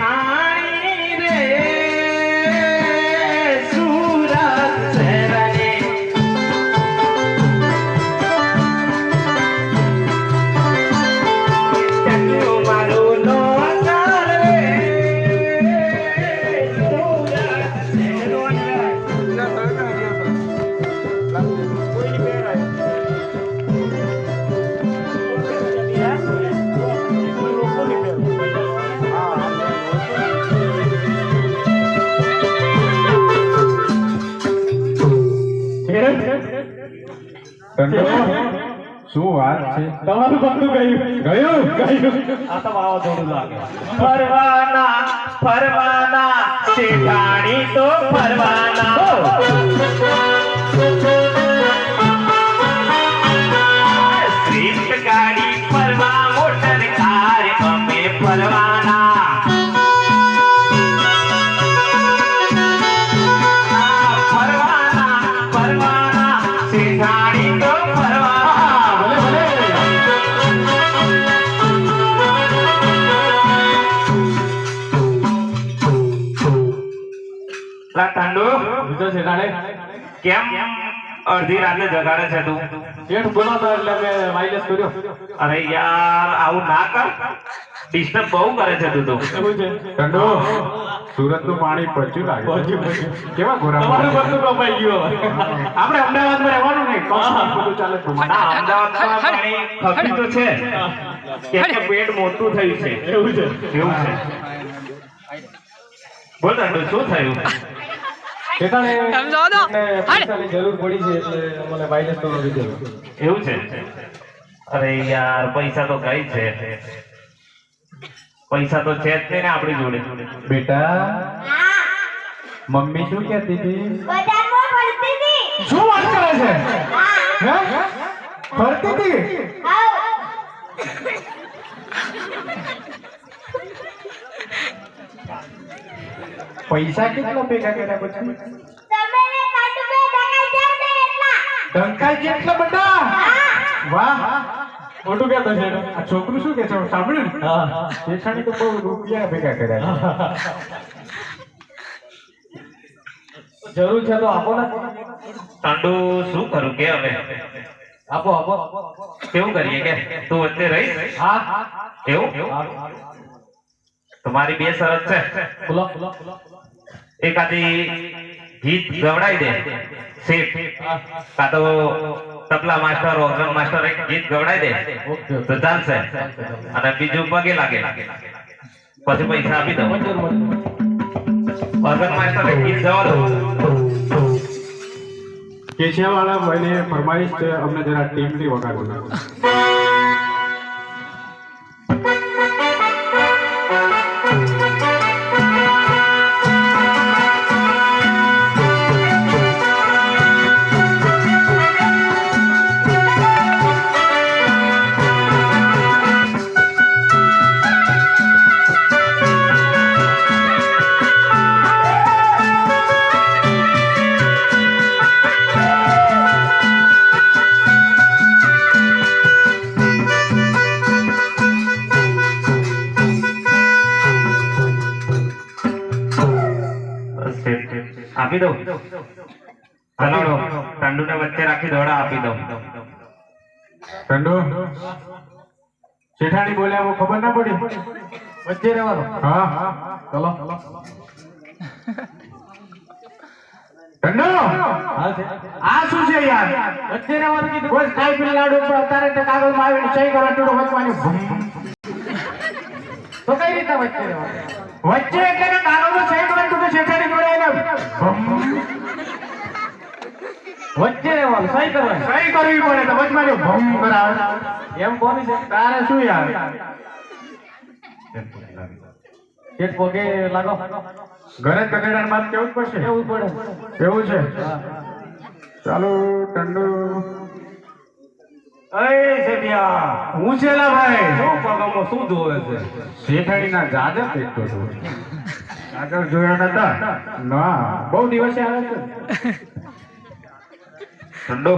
શેઠાણી રે સુરત શહેરને ચંદુ મારું નોકર રે સુરત શહેરને શું વાત છે? તમારું બધું ગયું આ તો વાવાઝોડું લાગે. ફરવાના ફરવાના શેઠાણી તો ફરવાના સ્વિફ્ટ ગાડી ફરવા મોટર કાર અમે ફરવાના ફરવાના ફરવાના શેઠાણી તો કેમ અડધી રાતે જગાડે છે તું? શેઠ બોલાતો એટલે મેં વાયરલેસ કર્યો. અરે યાર આવું ના કર, ડિસ્ટર્બ બહુ કરે છે તું તો. એવું છે ઠંડો સુરત નું પાણી પચ્યું લાગે. કેવા ગોરા તમારું બધું કપાઈ ગયું. આપણે અમદાવાદમાં રહેવાનું નહીં. બધું ચાલે છે. ના અમદાવાદમાં પાણી ખપી તો છે કેમ કે પેટ મોટું થયું છે. એવું છે એવું છે. બોલ ઠંડુ શું થયું? પૈસાની જરૂર પડી છે એટલે મને વાયરલેસ કરવો દીધો. એવું છે? અરે યાર પૈસા તો કઈ છે, પૈસા તો છે જ નહીં ને આપણી જોડે. બેટા મમ્મી શું કહેતી હતી? બજારમાં ફરતી હતી. શું વાત કરે છે? હે? ફરતી હતી? આવ. પૈસા કેટલા ભેગા કર્યા પછી? તમે ને કાટુબે ડકાઈ જાવ ને એટલા. ટંકાઈ કેટલા બેટા? વાહ મોટું કહેતો છે આ છોકરું શું કે છે સાંભળ્યું ને? હા શેઠાણી તો બહુ રૂપિયા ભેગા કર્યા. જરૂર છે તો આપો ને. ઠંડુ શું કરું કે હવે આપો આપો. કેવું કરીએ કે તું વચ્ચે રહી? હા એવું તમારી બે શરત છે. બોલો. એકાદી ગીત ગવડાવી દે શેઠ, કા તો તબલા માસ્ટર ઓર્ગન માસ્ટર એક ગીત ગવડાવી દે તો ચાલશે, અને બીજું પગે લાગે પછી પૈસા આપી દઉં. ઓર્ગન માસ્ટર એક ગીત જવા દો. કેશિયાવાળા ભાઈને ફરમાઈશ છે અમને જરા ટીમથી વગાડવું. આપી દઉં. ચલો ઠંડુ ને વચ્ચે રાખી દોડા આપી દઉં. ઠંડુ શેઠાણી બોલ્યા ખબર ના પડી? વચ્ચે રહેવાનો. હા ચલો. ઠંડુ હા છે. આ શું છે યાર? વચ્ચે રહેવાનું કીધું. કોઈ સ્કાય બિલ લાડુ પર અત્યારે તો કાગળમાં આવીને સહી કરવા ટોડો વચવાની તો કઈ રીતે વચ્ચે રહેવાનું? વચ્ચે એટલે કે કાગળમાં સહી કરવા ટોડો શેઠાણી જોડે વચ્ચે રહેવાનું સહી કરવાની. સહી કરવી પડે તો વચમાં જો ભમ કરાવે એમ કોની છે? તારે શું યાર? શેઠ પગે લાગો. ઘરે કગડાની વાત કેવું જ પડશે. કેવું પડે. એવું છે? ચાલો ઠંડુ. એ શેઠિયા હું છે લા ભાઈ? શું પગામાં શું જોવે છે? શેઠાણીના જાજા પેટતો છું. આગળ જોયા નતા ના, બહુ દિવસે આવે છે. ઠંડુ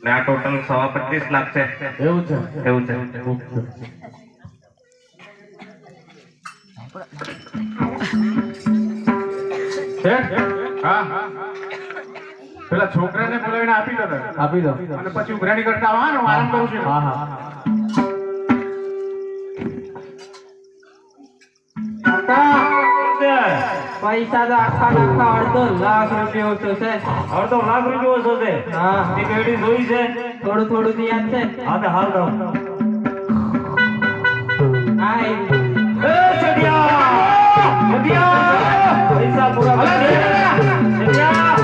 ને આ ટોટલ 25 લાખ છે. એવું છે. એવું છે. શેઠ? હા પેલા છોકરાને બોલાવીને આપી દો તમે. આપી દો અને પછી ઉઘરાણી કરતા આવો, હા ને હું આરામ કરું છું. હા હા પૈસા તો આખા અડધો લાખ રૂપિયા ઓછો છે. અડધો લાખ રૂપિયા ઓછો છે હા તે પેઢી જોઈ છે થોડું થોડું તો યાદ છે. હા તો હાલ દો હા એ એ ચડિયા પૈસા પૂરા અલા, કરી દે. ચડિયા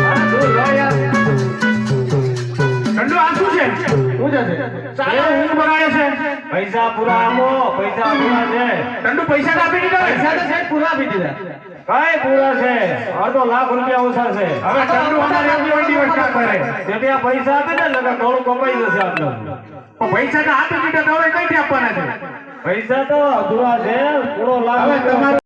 અરે દૂર રહો યાર ઠંડુ આ શું છે? શું છે ચાલો ઊંઘ બગાડે છે. પૈસા પૂરા આપો પૈસા પૂરા છે ઠંડુ પૈસા તો આપી દીધા. પૈસા તો છે પૂરા આપી દીધા. કઈ પૂરા છે અડધો લાખ રૂપિયા ઓછા છે હવે ઠંડુ અમારે એમની વંડી વસ્તા કરે. ચડિયા પૈસા આપે ને એટલે થોડું કપાઈ જશે આપણું પણ પૈસા તો આપી દીધા તો હવે કઈથી આપવાના છે? પૈસા તો અધૂરા છે પૂરો લાખ હવે રૂપિયા તમારું